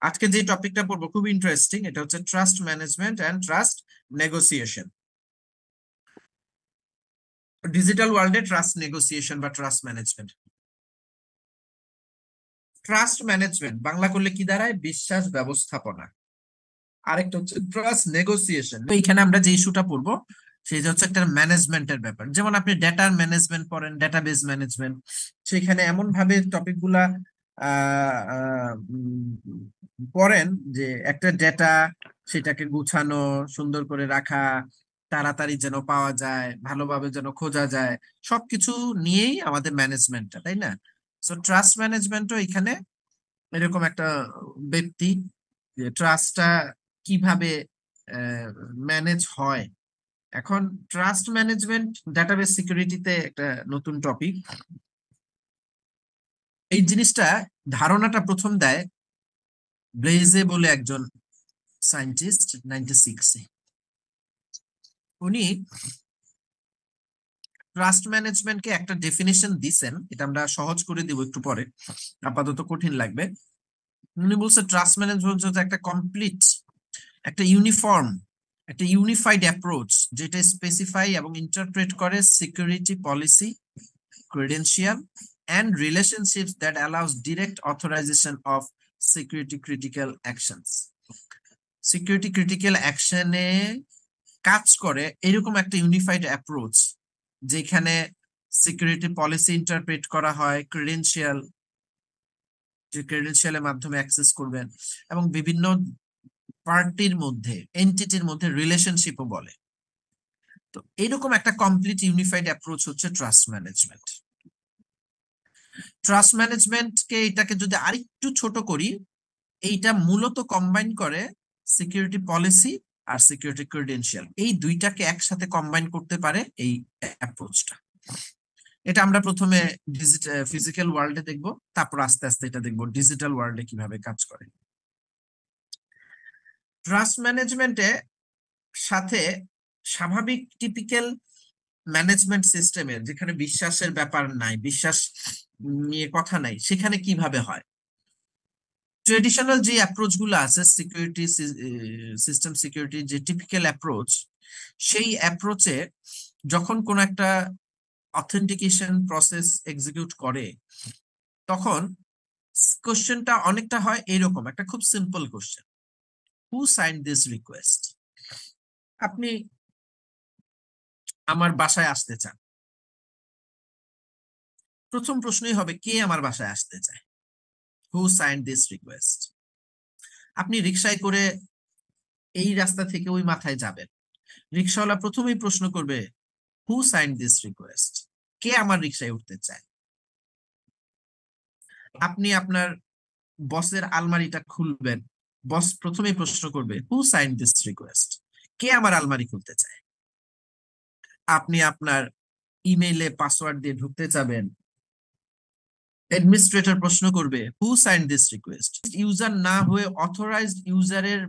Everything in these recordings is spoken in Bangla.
আজকে যে টপিকটা পড়বো খুব ইন্টারেস্টিং, এটা হচ্ছে trust management and trust negotiation. Digital ওয়ার্ল্ডে ট্রাস্ট নেগোসিয়েশন বা trust management. Trust management Bangla করলে কি দাঁড়ায়? বিশ্বাস ব্যবস্থাপনা। আরেকটা হচ্ছে ট্রাস্ট নেগোসিয়েশন। এইখানে আমরা যে ইস্যুটা পড়বো সেটা হচ্ছে একটা ম্যানেজমেন্টের ব্যাপার। যেমন আপনি ডেটার ম্যানেজমেন্ট পড়েন, ডেটাবেজ ম্যানেজমেন্ট, সেখানে এমন ভাবে টপিক গুলা পড়েন যে একটা ডেটা, সেটাকে গুছানো, সুন্দর করে রাখা, তাড়াতাড়ি যেন পাওয়া যায়, ভালোভাবে যেন খোঁজা যায়, সবকিছু নিয়েই আমাদের ম্যানেজমেন্টটা, তাই না? সো ট্রাস্ট ম্যানেজমেন্টও এখানে এরকম একটা ব্যক্তি, যে ট্রাস্টটা কিভাবে ম্যানেজ হয়। এখন ট্রাস্ট ম্যানেজমেন্ট ডাটাবেস সিকিউরিটিতে একটা নতুন টপিক। এই জিনিসটা ধারণাটা প্রথম দেয় ব্লেজে বলে একজন সায়েন্টিস্ট 96-এ। উনি ট্রাস্ট ম্যানেজমেন্টকে একটা ডেফিনিশন দিছেন, এটা আমরা সহজ করে দিব একটু পরে, আপাতত কঠিন লাগবে। উনি বলছে ট্রাস্ট ম্যানেজমেন্ট হচ্ছে একটা কমপ্লিট, একটা ইউনিফর্ম, একটা ইউনিফাইড অ্যাপ্রোচ যেটা স্পেসিফাই এবং ইন্টারপ্রেট করে security policy, credential and relationships that allows direct authorization of security critical actions. Security critical অ্যাকশনে কাজ করে এরকম একটা ইউনিফাইড অ্যাপ্রোচ, যেখানে সিকিউরিটি পলিসি ইন্টারপ্রেট করা হয়, ক্রেডেনশিয়াল, যে ক্রেডেনশিয়ালের মাধ্যমে অ্যাক্সেস করবেন, এবং বিভিন্ন পার্টির মধ্যে, এন্টিটির মধ্যে রিলেশনশিপও বলে। তো এরকম একটা কমপ্লিট ইউনিফাইড অ্যাপ্রোচ হচ্ছে ট্রাস্ট ম্যানেজমেন্ট। ট্রাস্ট ম্যানেজমেন্টকে এটাকে যদি আরেকটু ছোট করি, এইটা মূলত কম্বাইন করে সিকিউরিটি পলিসি আর সিকিউরিটি ক্রেডেনশিয়াল, এই দুইটাকে একসাথে কম্বাইন করতে পারে এই অ্যাপ্রোচটা। এটা আমরা প্রথমে ফিজিক্যাল ওয়ার্ল্ডে দেখব, তারপর আস্তে আস্তে এটা দেখব ডিজিটাল ওয়ার্ল্ডে কিভাবে কাজ করে। ট্রাস্ট ম্যানেজমেন্টে সাথে স্বাভাবিক টিপিক্যাল ম্যানেজমেন্ট সিস্টেমের, যেখানে বিশ্বাসের ব্যাপার নাই, বিশ্বাস নিয়ে কথা নাই, সেখানে কিভাবে হয়। ট্রেডিশনাল যে অ্যাপ্রোচ গুলো আছে সিকিউরিটি সিস্টেম সিকিউরিটি, যে টিপিক্যাল অ্যাপ্রোচ, সেই অ্যাপ্রোচে যখন কোন একটা অথেন্টিকেশন প্রসেস এক্সিকিউট করে, তখন কোশ্চেনটা অনেকটা হয় এরকম, একটা খুব simple question, who sign this request. আপনি আমার বাসায় আসতে চান, প্রথম প্রশ্নই হবে কে আমার বাসায় আসতে চায়, হু সাইন দিস রিকোয়েস্ট। আপনি রিক্সায় করে এই রাস্তা থেকে ওই মাথায় যাবেন, রিক্সাওয়ালা প্রথমেই প্রশ্ন করবে হু সাইন দিস রিকোয়েস্ট, কে আমার রিক্সায় উঠতে চায়। আপনি আপনার বসের আলমারিটা খুলবেন, বস প্রথমেই প্রশ্ন করবে হু সাইন দিস রিকোয়েস্ট, কে আমার আলমারি খুলতে চায়। আপনি আপনার ইমেইলে পাসওয়ার্ড দিয়ে ঢুকতে চাবেন, অ্যাডমিনিস্ট্রেটর প্রশ্ন করবে হু সাইন দিস রিকোয়েস্ট। ইউজার না হয়ে অথরাইজড ইউজারের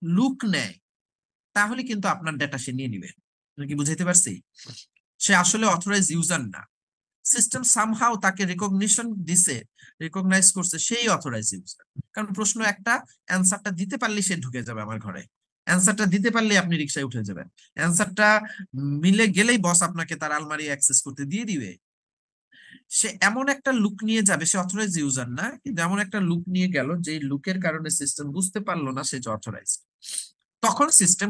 লুক নেয়, তাহলে কিন্তু আপনার ডেটা সে নিয়ে নিবে। কি বুঝাইতে পারছি? সে আসলে অথরাইজ ইউজার না, সিস্টেম সামহাও তাকে রিকগনিশন দিছে, রিকগনাইজ করছে সেই অথরাইজ ইউজার। কারণ প্রশ্ন একটা, অ্যান্সারটা দিতে পারলে সে ঢুকে যাবে আমার ঘরে, অ্যান্সারটা দিতে পারলে আপনি রিক্সায় উঠে যাবেন, অ্যান্সারটা মিলে গেলেই বস আপনাকে তার আলমারি অ্যাক্সেস করতে দিয়ে দিবে। সে এমন একটা লুক নিয়ে যাবে, সে অথরাইজ ইউজার না, কিন্তু এমন একটা লুক নিয়ে গেল যে লুকের কারণে সিস্টেম বুঝতে পারলো না সে যে অথরাইজ, তখন সিস্টেম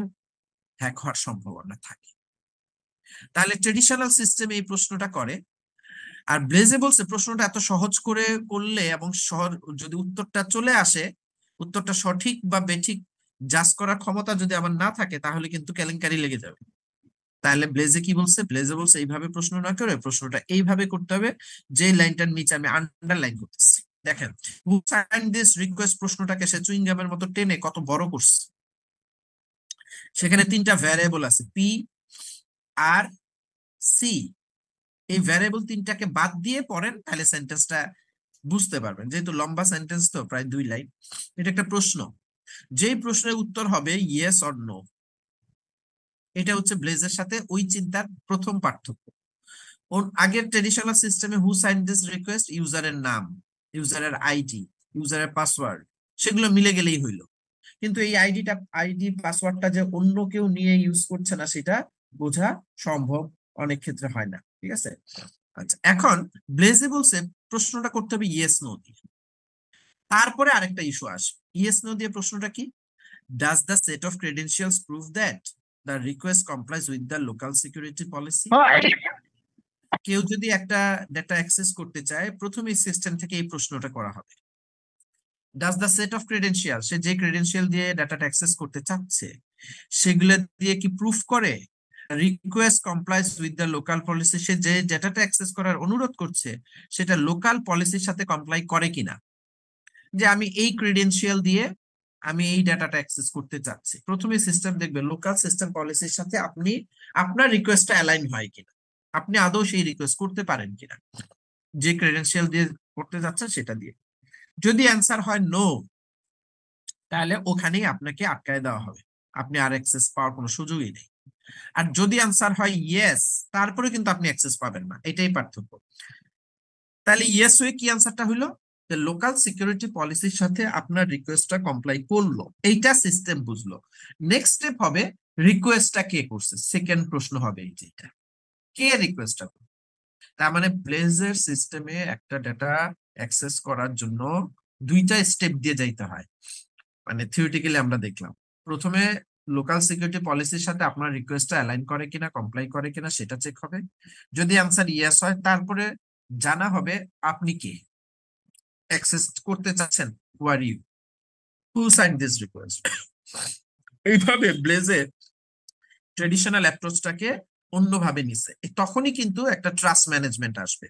হ্যাক হওয়ার সম্ভাবনা থাকে। তাহলে ট্রেডিশনাল সিস্টেম এই প্রশ্নটা করে, আর ব্লেজে বলছে প্রশ্নটা এত সহজ করে করলে এবং যদি উত্তরটা চলে আসে, উত্তরটা সঠিক বা বেঠিক জাজ করার ক্ষমতা যদি আমার না থাকে, তাহলে কিন্তু কেলেঙ্কারি লেগে যাবে। তাহলে ব্লেজে কি বলছে? ব্লেজে বলছে এইভাবে প্রশ্ন না করে প্রশ্নটা এইভাবে করতে হবে, যে লাইনটার নিচে আমি আন্ডারলাইন করতেছি। দেখেন, হু সাইন দিস রিকোয়েস্ট প্রশ্নটাকে সে চুইংগামের মতো টেনে কত বড় করছে। সেখানে তিনটা ভ্যারিয়েবল আছে, পি, আর, সি। এই ভ্যারিয়েবল তিনটাকে বাদ দিয়ে পড়েন, তাহলে সেন্টেন্সটা বুঝতে পারবেন, যেহেতু লম্বা সেন্টেন্স তো প্রায় 2 লাইন। এটা একটা প্রশ্ন, যেই প্রশ্নের উত্তর হবে ইয়েস অর নো। এটা হচ্ছে ব্লেজের সাথে ওই চিন্তার প্রথম পার্থক্য। ওর আগের ট্রেডিশনাল সিস্টেমে হু সাইন দিস রিকোয়েস্ট, ইউজারের নাম, ইউজারের আইডি, ইউজারের পাসওয়ার্ড, সেগুলো মিলে গেলেই হইলো। কিন্তু এই আইডি পাসওয়ার্ডটা যে অন্য কেউ নিয়ে ইউজ করছে না সেটা বোঝা সম্ভব অনেক ক্ষেত্রে হয় না, ঠিক আছে। আচ্ছা, এখন ব্লেজে বলছে প্রশ্নটা করতে হবে ইয়েস নো দিয়ে। তারপরে আরেকটা ইস্যু আসবে। ইয়েস নো দিয়ে প্রশ্নটা কি? Does the set of credentials prove that the request complies with the local security policy? কেউ যদি একটা ডেটা অ্যাক্সেস করতে চায়, প্রথমে সিস্টেম থেকে এই প্রশ্নটা করা হবে, does the set of credential, সে যে ক্রেডেনশিয়াল দিয়ে ডাটাটা অ্যাক্সেস করতে চাচ্ছে সেগুলো দিয়ে কি প্রুফ করে request complies with the local policy, সে যে ডেটাটা অ্যাক্সেস করার অনুরোধ করছে সেটা লোকাল পলিসির সাথে কমপ্লাই করে কিনা। যে আমি এই ক্রেডেনশিয়াল দিয়ে আমি এই ডাটাটা অ্যাক্সেস করতে চাচ্ছি, প্রথমে সিস্টেম দেখবে লোকাল সিস্টেম পলিসির সাথে আপনি আপনার রিকোয়েস্টটা অ্যালাইন হয় কিনা, আপনি আদৌ সেই রিকোয়েস্ট করতে পারেন কিনা যে ক্রেডেনশিয়াল দিয়ে করতে যাচ্ছেন সেটা দিয়ে। যদি অ্যান্সার হয় নো, তাহলে ওখানেই আপনাকে আটকায় দেওয়া হবে, আপনি আর অ্যাক্সেস পাওয়ার কোনো সুযোগই নেই। আর যদি অ্যান্সার হয় ইয়েস, তারপরে কিন্তু আপনি অ্যাক্সেস পাবেন না, এটাই পার্থক্য। তাহলে ইয়েস হয়ে কি অ্যান্সারটা হলো, যে লোকাল সিকিউরিটি পলিসির সাথে আপনার রিকোয়েস্টটা কমপ্লাই করলো, এইটা সিস্টেম বুঝলো। নেক্সট স্টেপ হবে রিকোয়েস্টটা কে করছে, সেকেন্ড প্রশ্ন হবে এই যেটা, কে রিকোয়েস্টটা। তার মানে ব্লেজের সিস্টেমে একটা ডেটা অ্যাক্সেস করার জন্য দুইটা স্টেপ দিয়ে যাইতে হয়। মানে থিওরিটিক্যালি আমরা দেখলাম, প্রথমে লোকাল সিকিউরিটি পলিসির সাথে আপনার রিকোয়েস্টটা অ্যালাইন করে কিনা, কমপ্লাই করে কিনা সেটা চেক হবে। যদি অ্যান্সার ইয়েস হয়, তারপরে জানা হবে আপনি কে, অ্যাক্সেস করতে চাচ্ছেন, who are you, who sign this request. এইভাবে ব্লেজে ট্রেডিশনাল অ্যাপ্রোচটাকে অন্যভাবে নিছে, তখনই কিন্তু একটা ট্রাস্ট ম্যানেজমেন্ট আসবে।